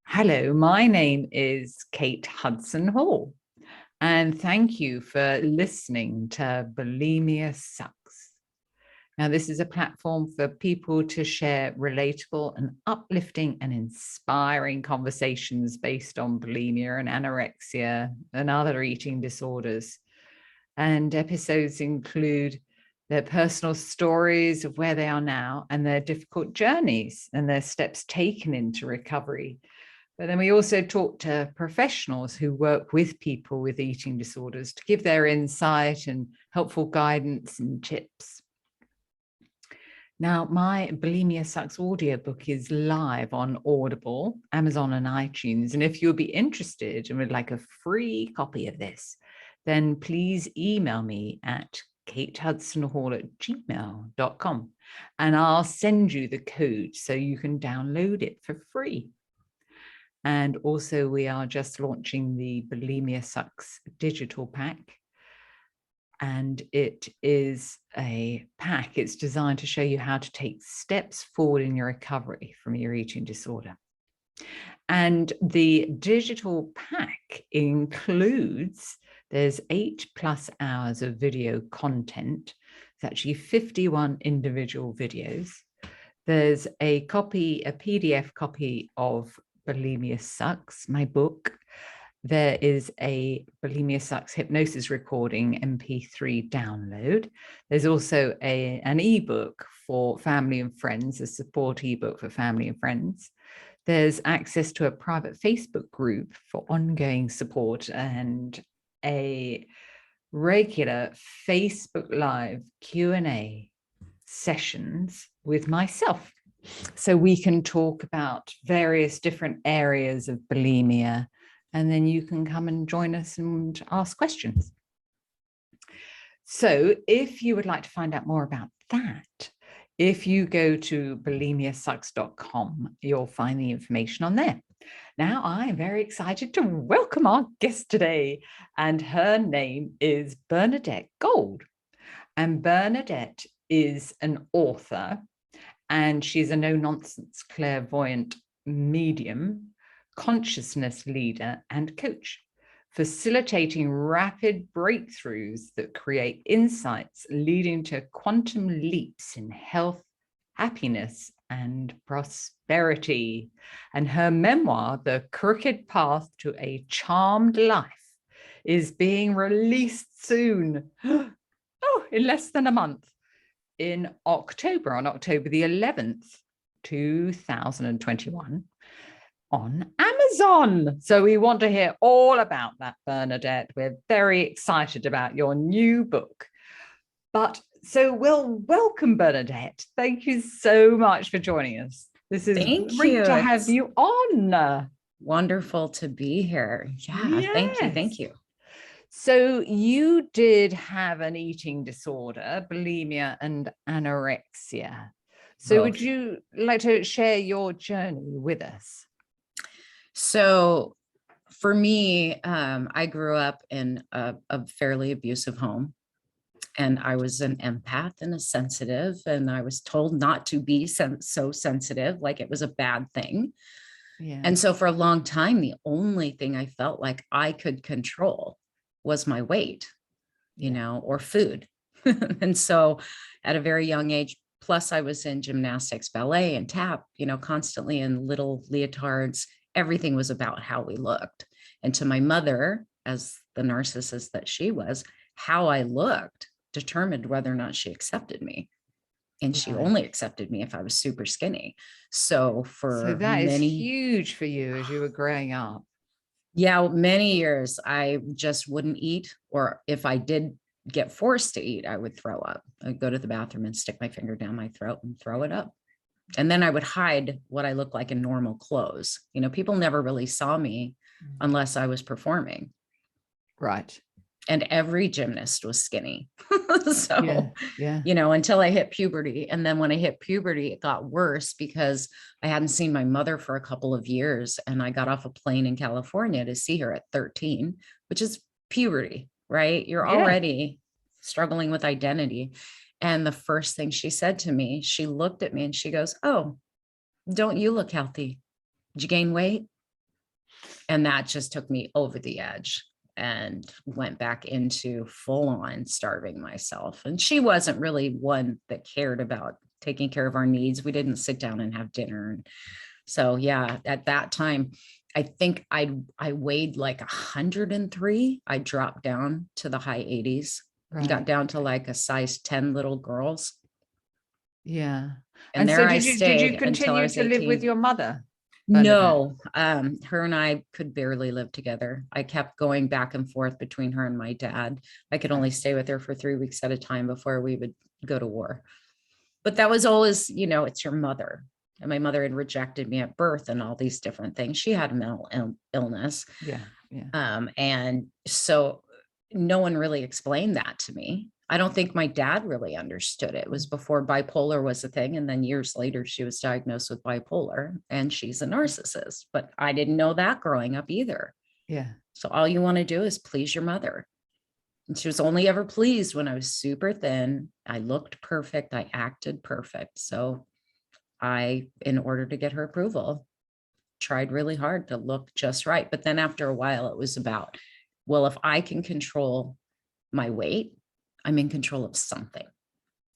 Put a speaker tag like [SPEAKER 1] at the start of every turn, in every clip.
[SPEAKER 1] Hello, my name is Kate Hudson Hall, and thank you for listening to Bulimia Sucks. Now, this is a platform for people to share relatable and uplifting and inspiring conversations based on bulimia and anorexia and other eating disorders. And episodes include their personal stories of where they are now and their difficult journeys and their steps taken into recovery. But then we also talk to professionals who work with people with eating disorders to give their insight and helpful guidance and tips. Now, my Bulimia Sucks audiobook is live on Audible, Amazon and iTunes. And if you'll be interested and would like a free copy of this, then please email me at katehudsonhall@gmail.com and I'll send you the code so you can download it for free. And also we are just launching the Bulimia Sucks digital pack. And it is a pack. It's designed to show you how to take steps forward in your recovery from your eating disorder. And the digital pack includes, there's 8+ hours of video content. It's actually 51 individual videos. There's a PDF copy of Bulimia Sucks, my book. There is a Bulimia Sucks hypnosis recording MP3 download. There's also an ebook for family and friends, a support ebook for family and friends. There's access to a private Facebook group for ongoing support and a regular Facebook Live Q&A sessions with myself. So we can talk about various different areas of bulimia, and then you can come and join us and ask questions. So if you would like to find out more about that, if you go to bulimiasucks.com, you'll find the information on there. Now, I'm very excited to welcome our guest today, and her name is Bernadette Gold. And Bernadette is an author, and she's a no-nonsense clairvoyant medium, consciousness leader, and coach, facilitating rapid breakthroughs that create insights leading to quantum leaps in health, happiness, and prosperity. And her memoir, The Crooked Path to a Charmed Life, is being released soon. Oh, in less than a month. In October, on October the 11th, 2021, on Amazon. So we want to hear all about that, Bernadette. We're very excited about your new book. But so welcome, Bernadette. Thank you so much for joining us. This is great to have you on.
[SPEAKER 2] Wonderful to be here. Yeah,
[SPEAKER 1] yes.
[SPEAKER 2] Thank you.
[SPEAKER 1] So you did have an eating disorder, bulimia and anorexia. So
[SPEAKER 2] Both.
[SPEAKER 1] Would you like to share your journey with us?
[SPEAKER 2] So for me, I grew up in a fairly abusive home, and I was an empath and a sensitive, and I was told not to be so sensitive, like it was a bad thing. Yeah. And so for a long time, the only thing I felt like I could control was my weight, you know, or food. And so at a very young age, plus I was in gymnastics, ballet, and tap, you know, constantly in little leotards. Everything was about how we looked. And to my mother, as the narcissist that she was, how I looked determined whether or not she accepted me. And she only accepted me if I was super skinny. So
[SPEAKER 1] that is huge for you as you were growing up.
[SPEAKER 2] Yeah, many years I just wouldn't eat, or if I did get forced to eat, I would throw up. I'd go to the bathroom and stick my finger down my throat and throw it up. And then I would hide what I looked like in normal clothes. You know, people never really saw me unless I was performing.
[SPEAKER 1] Right.
[SPEAKER 2] And every gymnast was skinny. So, you know, until I hit puberty. And then when I hit puberty, it got worse because I hadn't seen my mother for a couple of years. And I got off a plane in California to see her at 13, which is puberty, right? You're already struggling with identity. And the first thing she said to me, she looked at me and she goes, "Oh, don't you look healthy? Did you gain weight? And that just took me over the edge and went back into full on starving myself. And she wasn't really one that cared about taking care of our needs. We didn't sit down and have dinner. And so, yeah, at that time, I think I weighed like 103. I dropped down to the high 80s, got down to like a size 10 little girls.
[SPEAKER 1] Yeah.
[SPEAKER 2] And there
[SPEAKER 1] so
[SPEAKER 2] I
[SPEAKER 1] did you
[SPEAKER 2] stayed until I
[SPEAKER 1] continue
[SPEAKER 2] was
[SPEAKER 1] to live
[SPEAKER 2] 18.
[SPEAKER 1] with your mother?
[SPEAKER 2] No, her and I could barely live together. I kept going back and forth between her and my dad. I could only stay with her for 3 weeks at a time before we would go to war. But that was always, you know, it's your mother. And my mother had rejected me at birth and all these different things. She had mental illness.
[SPEAKER 1] Yeah. Yeah.
[SPEAKER 2] And so no one really explained that to me. I don't think my dad really understood it. It was before bipolar was a thing. And then years later, she was diagnosed with bipolar and she's a narcissist. But I didn't know that growing up either.
[SPEAKER 1] Yeah.
[SPEAKER 2] So all you want to do is please your mother. And she was only ever pleased when I was super thin. I looked perfect. I acted perfect. So in order to get her approval, tried really hard to look just right. But then after a while, it was about, well, if I can control my weight, I'm in control of something.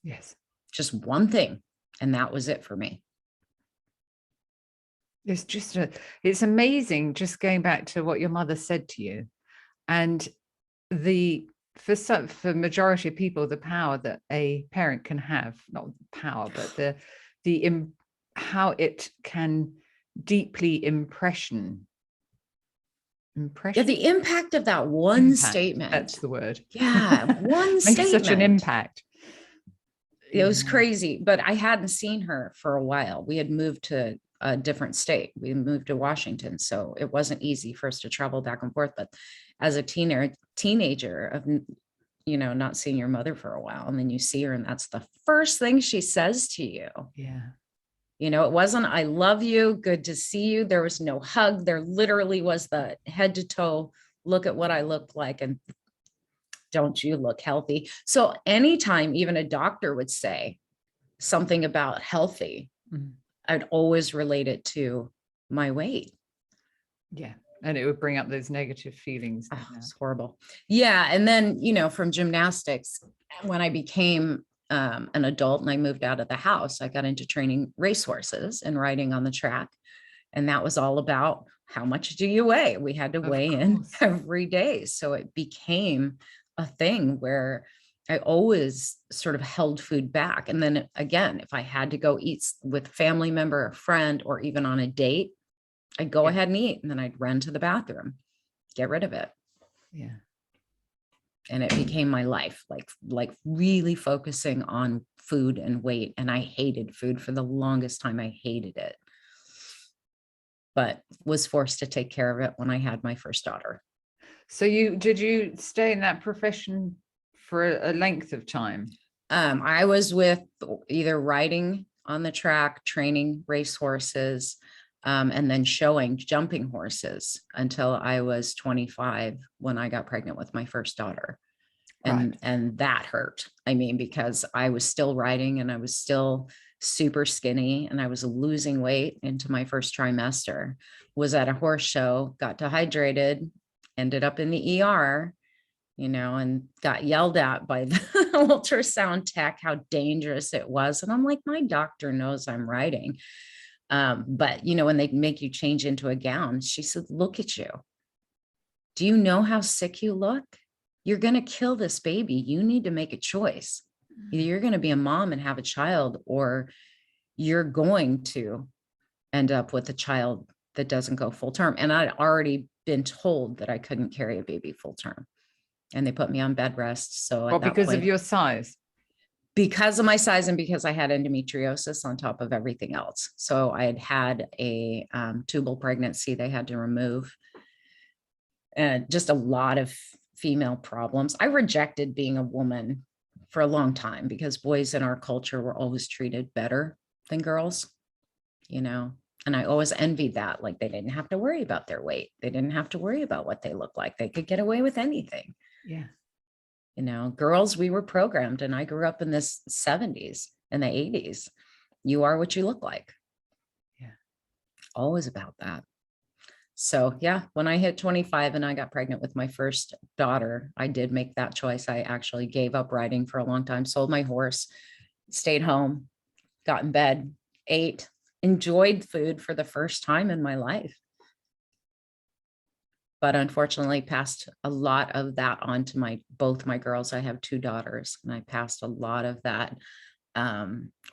[SPEAKER 1] Yes.
[SPEAKER 2] Just one thing. And that was it for me.
[SPEAKER 1] It's amazing just going back to what your mother said to you. And for majority of people, the power that a parent can have, not power, but how it can deeply impression.
[SPEAKER 2] Yeah, the impact of that one statement.
[SPEAKER 1] That's the word.
[SPEAKER 2] Yeah, one statement.
[SPEAKER 1] Makes such an impact.
[SPEAKER 2] It was crazy, but I hadn't seen her for a while. We had moved to a different state. We moved to Washington, so it wasn't easy for us to travel back and forth. But as a teenager of, you know, not seeing your mother for a while, and then you see her and that's the first thing she says to you.
[SPEAKER 1] Yeah.
[SPEAKER 2] You know, it wasn't, I love you, good to see you. There was no hug. There literally was the head to toe, look at what I look like and don't you look healthy? So anytime even a doctor would say something about healthy, I'd always relate it to my weight.
[SPEAKER 1] Yeah. And it would bring up those negative feelings.
[SPEAKER 2] Oh, it's horrible. Yeah. And then, you know, from gymnastics, when I became an adult and I moved out of the house, I got into training racehorses and riding on the track. And that was all about how much do you weigh? We had to weigh in every day. So it became a thing where I always sort of held food back. And then again, if I had to go eat with a family member, a friend, or even on a date, I'd go ahead and eat. And then I'd run to the bathroom, get rid of it.
[SPEAKER 1] Yeah.
[SPEAKER 2] And it became my life, like really focusing on food and weight. And I hated food for the longest time. I hated it, but was forced to take care of it when I had my first daughter.
[SPEAKER 1] So did you stay in that profession for a length of time?
[SPEAKER 2] I was with either riding on the track, training racehorses, and then showing jumping horses until I was 25 when I got pregnant with my first daughter. And that hurt. I mean, because I was still riding and I was still super skinny and I was losing weight into my first trimester, was at a horse show, got dehydrated, ended up in the ER, you know, and got yelled at by the ultrasound tech, how dangerous it was. And I'm like, my doctor knows I'm riding. But, you know, when they make you change into a gown, she said, look at you. Do you know how sick you look? You're going to kill this baby. You need to make a choice. Either you're going to be a mom and have a child, or you're going to end up with a child that doesn't go full term. And I'd already been told that I couldn't carry a baby full term. And they put me on bed rest. So at that
[SPEAKER 1] because
[SPEAKER 2] point,
[SPEAKER 1] of your size?
[SPEAKER 2] Because of my size and because I had endometriosis on top of everything else. So I had a tubal pregnancy they had to remove. And just a lot of female problems. I rejected being a woman for a long time because boys in our culture were always treated better than girls, you know, and I always envied that. Like they didn't have to worry about their weight. They didn't have to worry about what they look like. They could get away with anything.
[SPEAKER 1] Yeah.
[SPEAKER 2] You know, girls, we were programmed, and I grew up in the 70s and the 80s. You are what you look like.
[SPEAKER 1] Yeah.
[SPEAKER 2] always about that. So yeah, when I hit 25 and I got pregnant with my first daughter, I did make that choice. I actually gave up riding for a long time, sold my horse, stayed home, got in bed, ate, enjoyed food for the first time in my life. But unfortunately passed a lot of that on to both my girls. I have 2 daughters, and I passed a lot of that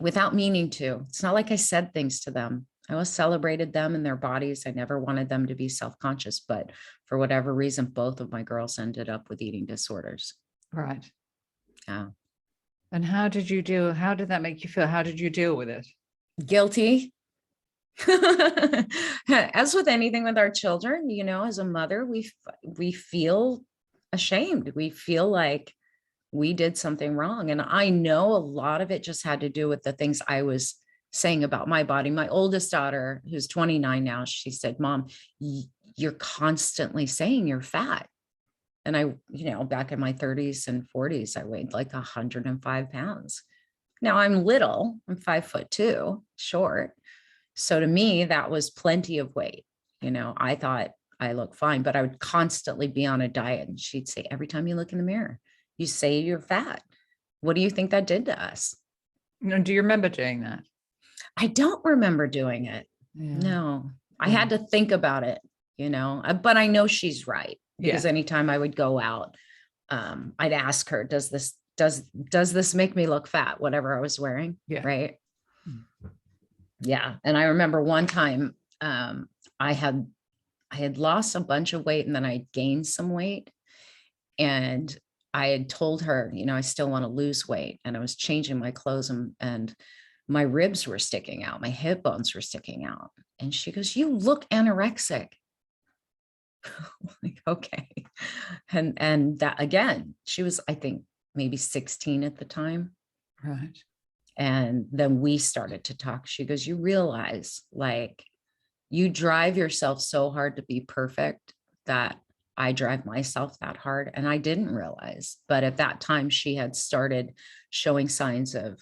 [SPEAKER 2] without meaning to. It's not like I said things to them. I always celebrated them and their bodies. I never wanted them to be self-conscious, but for whatever reason, both of my girls ended up with eating disorders.
[SPEAKER 1] Right.
[SPEAKER 2] Yeah.
[SPEAKER 1] And how did that make you feel? How did you deal with it?
[SPEAKER 2] Guilty. As with anything with our children, you know, as a mother, we feel ashamed. We feel like we did something wrong. And I know a lot of it just had to do with the things I was saying about my body. My oldest daughter, who's 29 now, she said, Mom, you're constantly saying you're fat. And I, you know, back in my 30s and 40s, I weighed like 105 pounds. Now I'm little, I'm 5'2", short. So to me, that was plenty of weight. You know, I thought I looked fine, but I would constantly be on a diet. And she'd say, every time you look in the mirror, you say you're fat. What do you think that did to us?
[SPEAKER 1] Do you remember doing that?
[SPEAKER 2] I don't remember doing it.
[SPEAKER 1] Yeah.
[SPEAKER 2] No, I had to think about it, you know, but I know she's right, because anytime I would go out, I'd ask her, does this make me look fat? Whatever I was wearing.
[SPEAKER 1] Yeah.
[SPEAKER 2] Right. Yeah. And I remember one time, I had lost a bunch of weight, and then I gained some weight, and I had told her, you know, I still want to lose weight, and I was changing my clothes, and my ribs were sticking out. My hip bones were sticking out. And she goes, you look anorexic. Like, okay. And that, again, she was, I think, maybe 16 at the time.
[SPEAKER 1] Right.
[SPEAKER 2] And then we started to talk. She goes, you realize, like, you drive yourself so hard to be perfect that I drive myself that hard. And I didn't realize, but at that time she had started showing signs of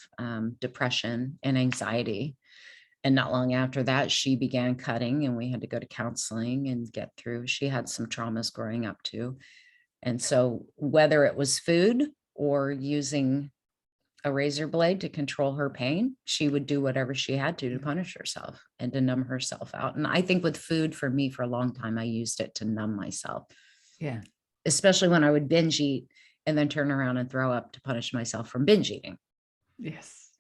[SPEAKER 2] depression and anxiety. And not long after that, she began cutting, and we had to go to counseling and get through. She had some traumas growing up too. And so whether it was food or using a razor blade to control her pain, she would do whatever she had to punish herself and to numb herself out. And I think with food, for me, for a long time, I used it to numb myself.
[SPEAKER 1] Yeah.
[SPEAKER 2] Especially when I would binge eat and then turn around and throw up to punish myself from binge eating.
[SPEAKER 1] Yes.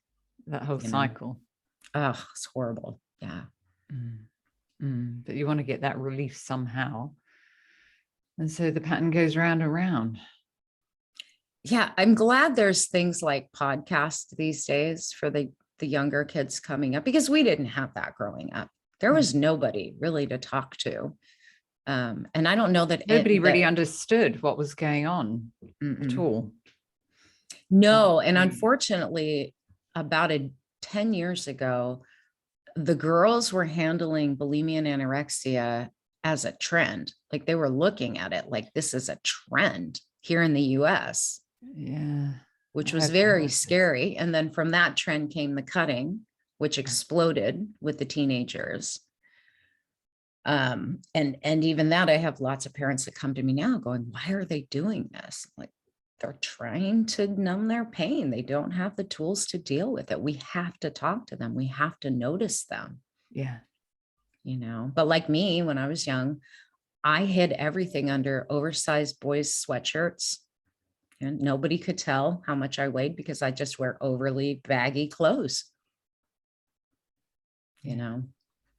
[SPEAKER 1] That whole
[SPEAKER 2] You know?
[SPEAKER 1] cycle.
[SPEAKER 2] Oh, it's horrible. Yeah.
[SPEAKER 1] But you want to get that relief somehow. And so the pattern goes round and round.
[SPEAKER 2] Yeah. I'm glad there's things like podcasts these days for the younger kids coming up, because we didn't have that growing up. There was nobody really to talk to. And I don't know that
[SPEAKER 1] nobody really understood what was going on at all.
[SPEAKER 2] No. And unfortunately, about 10 years ago, the girls were handling bulimia and anorexia as a trend. Like, they were looking at it like this is a trend here in the US.
[SPEAKER 1] Yeah.
[SPEAKER 2] Which was very scary. And then from that trend came the cutting, which exploded with the teenagers. And even that, I have lots of parents that come to me now going, why are they doing this? Like, they're trying to numb their pain. They don't have the tools to deal with it. We have to talk to them. We have to notice them.
[SPEAKER 1] Yeah.
[SPEAKER 2] You know, but like me, when I was young, I hid everything under oversized boys' sweatshirts, and nobody could tell how much I weighed because I just wear overly baggy clothes. You know?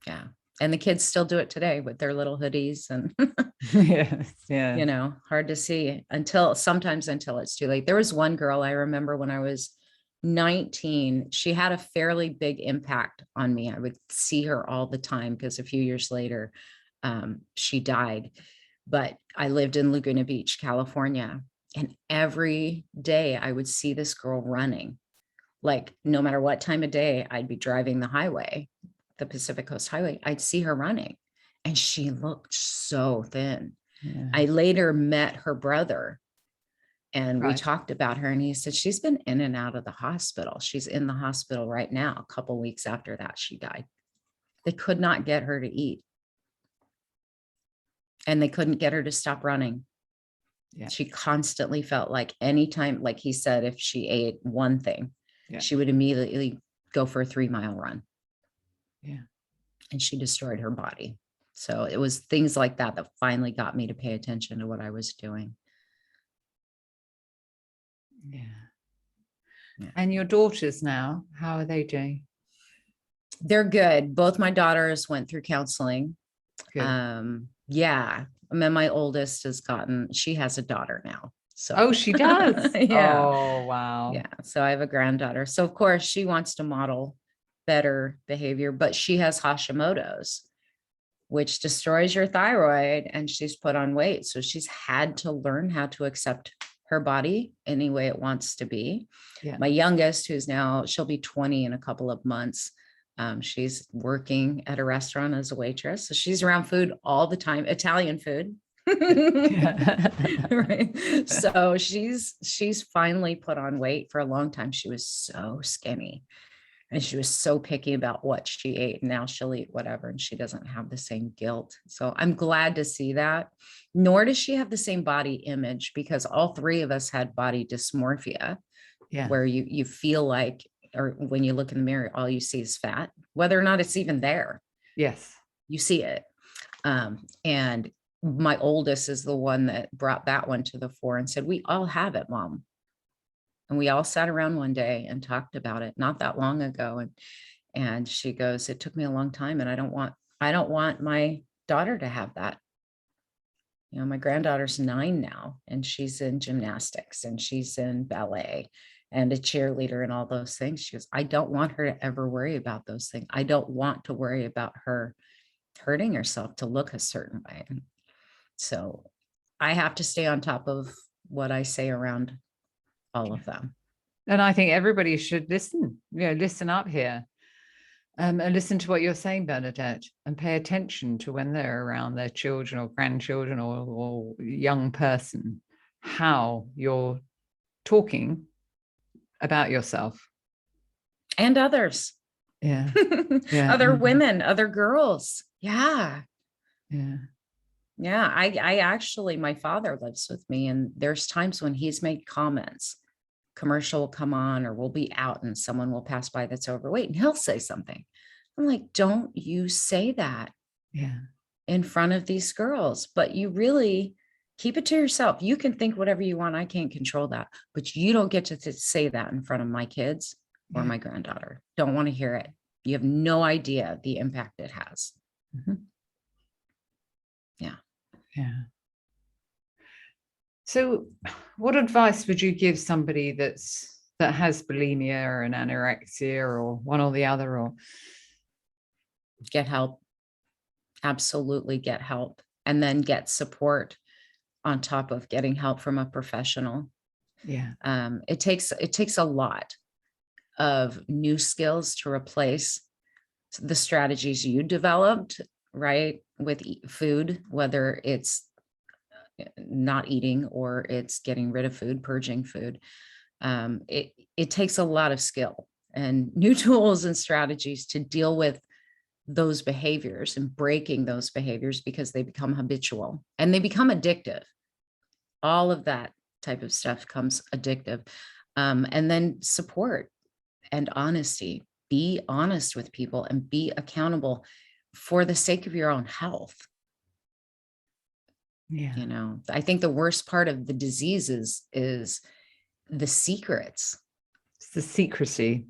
[SPEAKER 2] Yeah. And the kids still do it today with their little hoodies and
[SPEAKER 1] yes, yeah.
[SPEAKER 2] You know, hard to see sometimes until it's too late. There was one girl I remember when I was 19, she had a fairly big impact on me. I would see her all the time because a few years later, she died. But I lived in Laguna Beach, California, and every day I would see this girl running. Like, no matter what time of day I'd be driving the highway, the Pacific Coast Highway, I'd see her running, and she looked so thin. Yeah. I later met her brother, and we talked about her, and he said, she's been in and out of the hospital. She's in the hospital right now. A couple of weeks after that, she died. They could not get her to eat. And they couldn't get her to stop running.
[SPEAKER 1] Yeah.
[SPEAKER 2] She constantly felt like anytime, like he said, if she ate one thing,
[SPEAKER 1] Yeah.
[SPEAKER 2] she would immediately go for a 3-mile run.
[SPEAKER 1] Yeah.
[SPEAKER 2] And she destroyed her body. So it was things like that that finally got me to pay attention to what I was doing.
[SPEAKER 1] Yeah.
[SPEAKER 2] Yeah.
[SPEAKER 1] And your daughters now, how are they doing?
[SPEAKER 2] They're good. Both my daughters went through counseling.
[SPEAKER 1] Good.
[SPEAKER 2] Yeah. I mean, my oldest she has a daughter now. So,
[SPEAKER 1] Oh, she does.
[SPEAKER 2] Yeah.
[SPEAKER 1] Oh, wow.
[SPEAKER 2] Yeah. So I have a granddaughter. So of course she wants to model better behavior, but she has Hashimoto's, which destroys your thyroid, and she's put on weight. So she's had to learn how to accept her body any way it wants to be.
[SPEAKER 1] Yeah.
[SPEAKER 2] My youngest, she'll be 20 in a couple of months. She's working at a restaurant as a waitress. So she's around food all the time, Italian food. Right. So she's finally put on weight. For a long time, she was so skinny and she was so picky about what she ate. Now she'll eat whatever, and she doesn't have the same guilt. So I'm glad to see that. Nor does she have the same body image, because all three of us had body dysmorphia, where you feel like, or when you look in the mirror, all you see is fat, whether or not it's even there.
[SPEAKER 1] Yes.
[SPEAKER 2] You see it. And my oldest is the one that brought that one to the fore and said, we all have it, Mom. And we all sat around one day and talked about it not that long ago. And she goes, it took me a long time, and I don't want my daughter to have that. You know, my granddaughter's 9 now, and she's in gymnastics and she's in ballet and a cheerleader and all those things. She goes, I don't want her to ever worry about those things. I don't want to worry about her hurting herself to look a certain way. So I have to stay on top of what I say around all of them.
[SPEAKER 1] And I think everybody should listen up here, and listen to what you're saying, Bernadette, and pay attention to when they're around their children or grandchildren or young person, how you're talking about yourself.
[SPEAKER 2] And others.
[SPEAKER 1] Yeah.
[SPEAKER 2] Other women, other girls. Yeah.
[SPEAKER 1] Yeah.
[SPEAKER 2] Yeah. I actually, my father lives with me, and there's times when he's made comments. Commercial will come on, or we'll be out and someone will pass by that's overweight, and he'll say something. I'm like, don't you say that in front of these girls, but you really keep it to yourself. You can think whatever you want. I can't control that, but you don't get to say that in front of my kids or my granddaughter. Don't want to hear it. You have no idea the impact it has.
[SPEAKER 1] Mm-hmm.
[SPEAKER 2] Yeah.
[SPEAKER 1] Yeah. So what advice would you give somebody that has bulimia or an anorexia or one or the other? Or
[SPEAKER 2] get help. Absolutely get help, and then get support on top of getting help from a professional.
[SPEAKER 1] Yeah.
[SPEAKER 2] It takes a lot of new skills to replace the strategies you developed, right? With food, whether it's not eating or it's getting rid of food, purging food. It takes a lot of skill and new tools and strategies to deal with those behaviors and breaking those behaviors, because they become habitual and they become addictive. All of that type of stuff comes addictive. And then support and honesty. Be honest with people and be accountable for the sake of your own health.
[SPEAKER 1] Yeah.
[SPEAKER 2] You know, I think the worst part of the disease is the secrets.
[SPEAKER 1] It's the secrecy.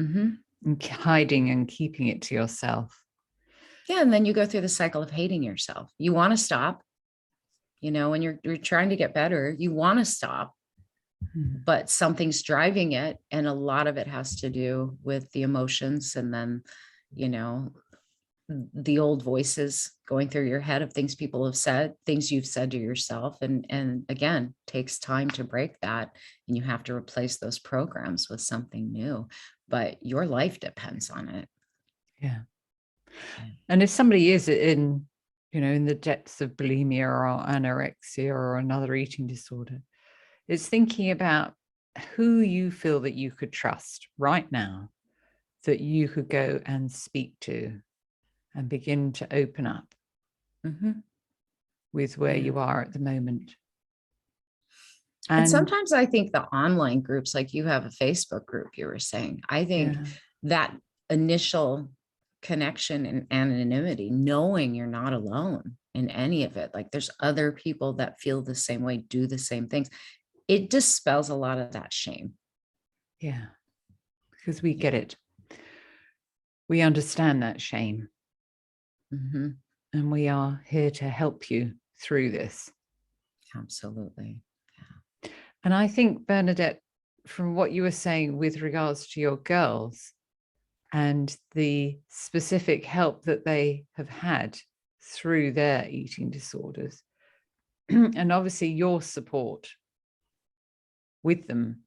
[SPEAKER 2] Mm-hmm.
[SPEAKER 1] And hiding and keeping it to yourself.
[SPEAKER 2] Yeah. And then you go through the cycle of hating yourself. You want to stop, you know, when you're trying to get better, you want to stop, but something's driving it. And a lot of it has to do with the emotions. And then, you know, the old voices going through your head of things people have said, things you've said to yourself. And again, takes time to break that. And you have to replace those programs with something new, but your life depends on it.
[SPEAKER 1] Yeah. And if somebody is in the depths of bulimia or anorexia or another eating disorder, it's thinking about who you feel that you could trust right now, that you could go and speak to and begin to open up with where you are at the moment.
[SPEAKER 2] And sometimes I think the online groups, like you have a Facebook group, you were saying, I think that initial connection and anonymity, knowing you're not alone in any of it, like there's other people that feel the same way, do the same things, it dispels a lot of that shame.
[SPEAKER 1] Yeah, because we get it. We understand that shame. And we are here to help you through this.
[SPEAKER 2] Absolutely.
[SPEAKER 1] Yeah. And I think, Bernadette, from what you were saying with regards to your girls and the specific help that they have had through their eating disorders, and obviously your support with them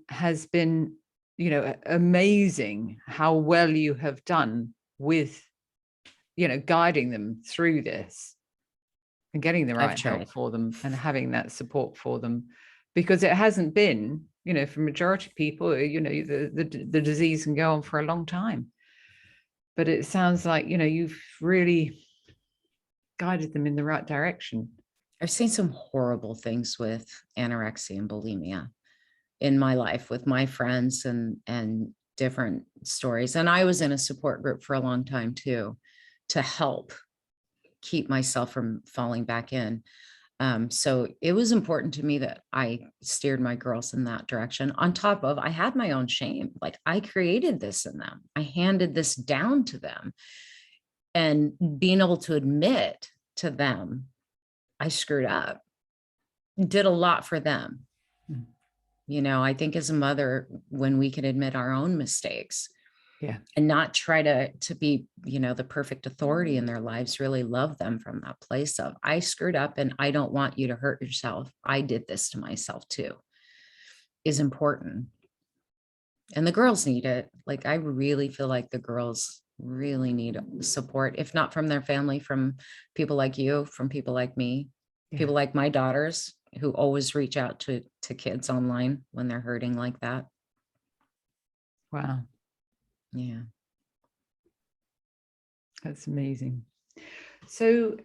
[SPEAKER 1] has been, you know, amazing how well you have done with, you know, guiding them through this and getting the right help for them and having that support for them, because it hasn't been, you know, for majority of people, you know, the disease can go on for a long time. But it sounds like, you know, you've really guided them in the right direction.
[SPEAKER 2] I've seen some horrible things with anorexia and bulimia in my life with my friends and different stories. And I was in a support group for a long time too, to help keep myself from falling back in. So it was important to me that I steered my girls in that direction. On top of, I had my own shame. Like I created this in them. I handed this down to them, and being able to admit to them, I screwed up, did a lot for them. You know, I think as a mother, when we can admit our own mistakes, and not try to be, you know, the perfect authority in their lives, really love them from that place of, I screwed up and I don't want you to hurt yourself. I did this to myself too, is important. And the girls need it. Like, I really feel like the girls really need support, if not from their family, from people like you, from people like me, people like my daughters who always reach out to kids online when they're hurting like that.
[SPEAKER 1] Wow.
[SPEAKER 2] Yeah.
[SPEAKER 1] That's amazing. So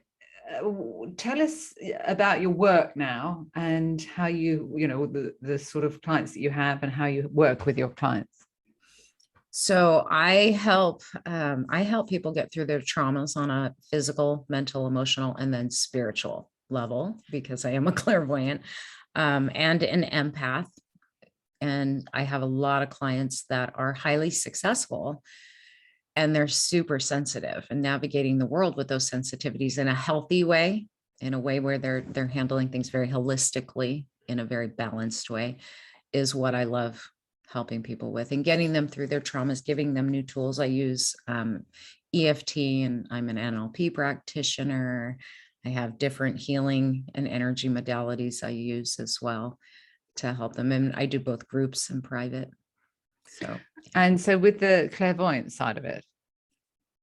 [SPEAKER 1] tell us about your work now and how you know, the sort of clients that you have and how you work with your clients.
[SPEAKER 2] So I help people get through their traumas on a physical, mental, emotional, and then spiritual level, because I am a clairvoyant and an empath. And I have a lot of clients that are highly successful and they're super sensitive, and navigating the world with those sensitivities in a healthy way, in a way where they're handling things very holistically in a very balanced way, is what I love helping people with, and getting them through their traumas, giving them new tools. I use EFT, and I'm an NLP practitioner. I have different healing and energy modalities I use as well to help them. And I do both groups and private. So,
[SPEAKER 1] and so with the clairvoyant side of it,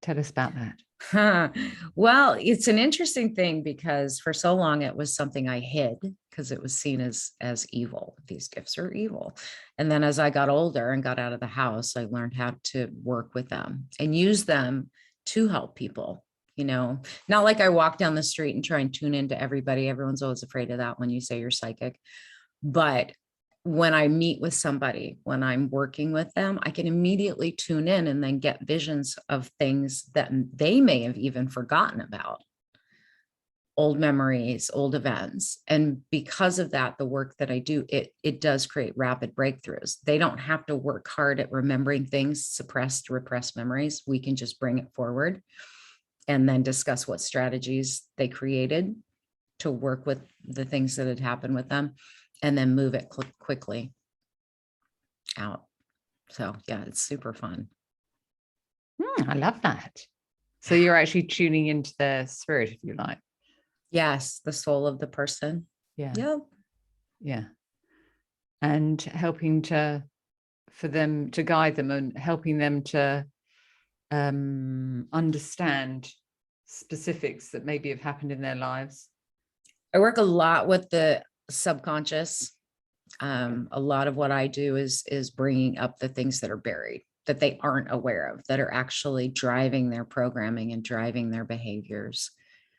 [SPEAKER 1] tell us about that.
[SPEAKER 2] Well, it's an interesting thing because for so long it was something I hid because it was seen as evil. These gifts are evil. And then as I got older and got out of the house, I learned how to work with them and use them to help people. You know, not like I walk down the street and try and tune into everybody. Everyone's always afraid of that when you say you're psychic. But when I meet with somebody, when I'm working with them, I can immediately tune in and then get visions of things that they may have even forgotten about, old memories, old events. And because of that, the work that I do, it does create rapid breakthroughs. They don't have to work hard at remembering things, suppressed, repressed memories. We can just bring it forward and then discuss what strategies they created to work with the things that had happened with them, and then move it quickly out. So yeah, it's super fun.
[SPEAKER 1] I love that. So you're actually tuning into their spirit, if you like.
[SPEAKER 2] Yes, the soul of the person.
[SPEAKER 1] Yeah.
[SPEAKER 2] Yep.
[SPEAKER 1] Yeah. And helping for them to guide them and helping them to understand specifics that maybe have happened in their lives.
[SPEAKER 2] I work a lot with the subconscious. A lot of what I do is bringing up the things that are buried that they aren't aware of, that are actually driving their programming and driving their behaviors.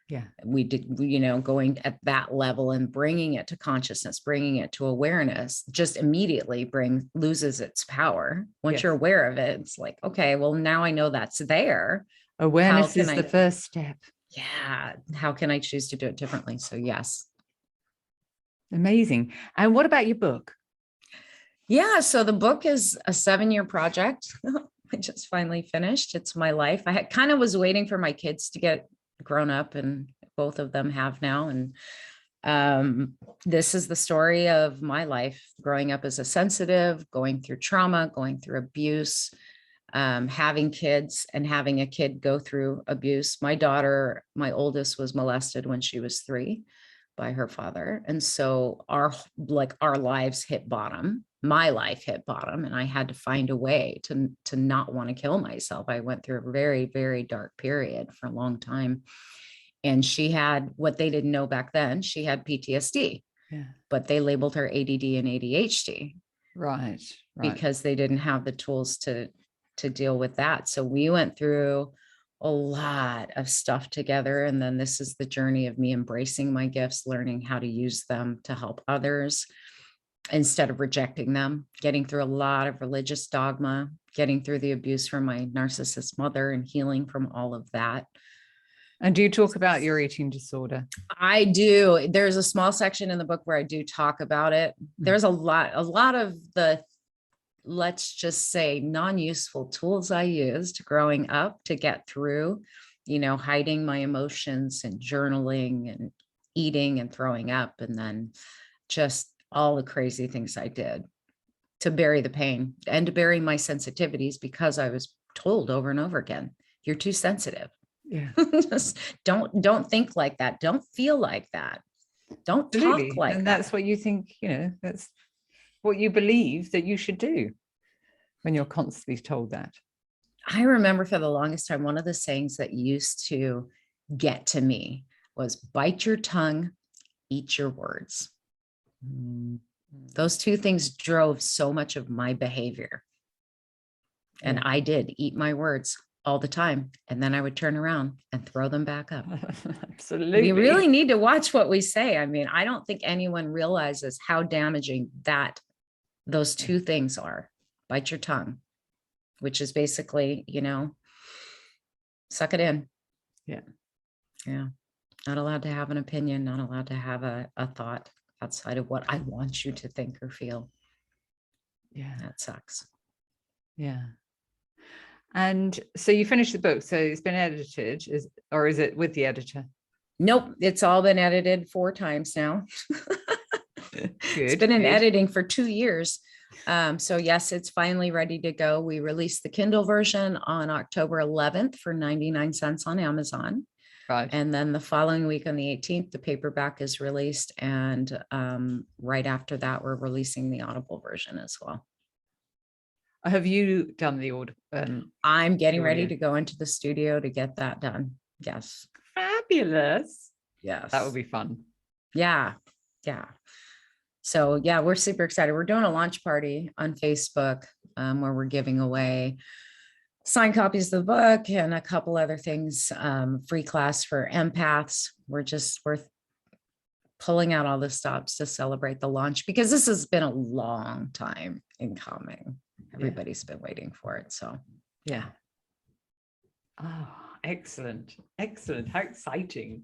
[SPEAKER 1] Yeah.
[SPEAKER 2] Going at that level and bringing it to consciousness, bringing it to awareness, just immediately loses its power. Once you're aware of it, it's like, okay, well, now I know that's there.
[SPEAKER 1] Awareness is the first step.
[SPEAKER 2] Yeah. How can I choose to do it differently? So yes.
[SPEAKER 1] Amazing. And what about your book?
[SPEAKER 2] Yeah. So the book is a 7-year project. I just finally finished. It's my life. I kind of was waiting for my kids to get grown up, and both of them have now. And this is the story of my life growing up as a sensitive, going through trauma, going through abuse, having kids and having a kid go through abuse. My daughter, my oldest, was molested when she was 3 by her father. And so our lives hit bottom. My life hit bottom, and I had to find a way to not want to kill myself. I went through a very, very dark period for a long time. And she had, what they didn't know back then, she had PTSD, but they labeled her ADD and ADHD.
[SPEAKER 1] Right.
[SPEAKER 2] Because they didn't have the tools to deal with that. So we went through a lot of stuff together. And then this is the journey of me embracing my gifts, learning how to use them to help others instead of rejecting them, getting through a lot of religious dogma, getting through the abuse from my narcissist mother and healing from all of that.
[SPEAKER 1] And do you talk about your eating disorder?
[SPEAKER 2] I do. There's a small section in the book where I do talk about it. There's a lot of the, let's just say, non-useful tools I used growing up to get through, hiding my emotions and journaling and eating and throwing up, and then just all the crazy things I did to bury the pain and to bury my sensitivities, because I was told over and over again, you're too sensitive.
[SPEAKER 1] Yeah.
[SPEAKER 2] Just don't think like that. Don't feel like that. Don't
[SPEAKER 1] Absolutely.
[SPEAKER 2] talk like
[SPEAKER 1] and
[SPEAKER 2] that.
[SPEAKER 1] That's what you think, that's what you believe that you should do when you're constantly told that.
[SPEAKER 2] I remember for the longest time, one of the sayings that used to get to me was bite your tongue, eat your words. Those two things drove so much of my behavior. And I did eat my words all the time. And then I would turn around and throw them back up.
[SPEAKER 1] Absolutely.
[SPEAKER 2] We really need to watch what we say. I mean, I don't think anyone realizes how damaging those two things are. Bite your tongue, which is basically, suck it in.
[SPEAKER 1] Yeah.
[SPEAKER 2] Yeah. Not allowed to have an opinion, not allowed to have a thought outside of what I want you to think or feel.
[SPEAKER 1] Yeah.
[SPEAKER 2] That sucks.
[SPEAKER 1] Yeah. And so you finished the book. So it's been edited, or is it with the editor?
[SPEAKER 2] Nope. It's all been edited 4 times now. It's been in editing for 2 years. So yes, it's finally ready to go. We released the Kindle version on October 11th for 99 cents on Amazon.
[SPEAKER 1] Right.
[SPEAKER 2] And then the following week on the 18th, the paperback is released. And right after that, we're releasing the Audible version as well.
[SPEAKER 1] Have you done the audio?
[SPEAKER 2] I'm getting ready to go into the studio to get that done. Yes.
[SPEAKER 1] Fabulous.
[SPEAKER 2] Yes.
[SPEAKER 1] That would be fun.
[SPEAKER 2] Yeah. Yeah. So yeah, we're super excited. We're doing a launch party on Facebook where we're giving away signed copies of the book and a couple other things, free class for empaths. We're pulling out all the stops to celebrate the launch, because this has been a long time in coming. Everybody's been waiting for it. So
[SPEAKER 1] yeah. Oh, excellent. Excellent. How exciting.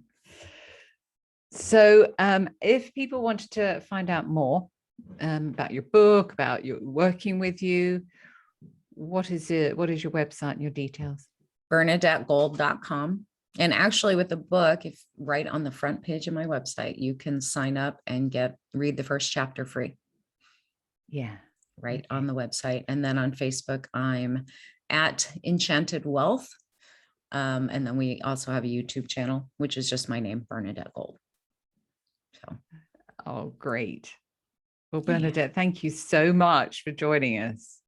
[SPEAKER 1] So if people wanted to find out more about your book, about your working with you, what is your website and your details?
[SPEAKER 2] BernadetteGold.com. And actually with the book, if right on the front page of my website, you can sign up and read the first chapter free.
[SPEAKER 1] Yeah.
[SPEAKER 2] Right on the website. And then on Facebook, I'm at Enchanted Wealth. And then we also have a YouTube channel, which is just my name, Bernadette Gold. So.
[SPEAKER 1] Oh, great. Well, Bernadette, thank you so much for joining us.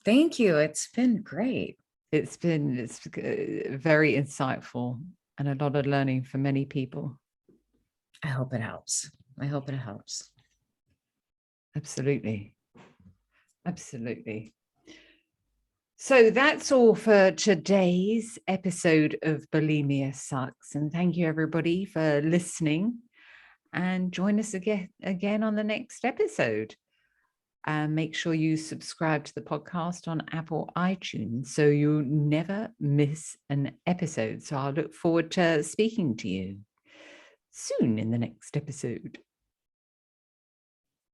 [SPEAKER 2] Thank you. It's been great.
[SPEAKER 1] It's very insightful and a lot of learning for many people.
[SPEAKER 2] I hope it helps. I hope it helps.
[SPEAKER 1] Absolutely. Absolutely. So that's all for today's episode of Bulimia Sucks. And thank you, everybody, for listening. And join us again on the next episode. Make sure you subscribe to the podcast on Apple iTunes so you never miss an episode. So I'll look forward to speaking to you soon in the next episode.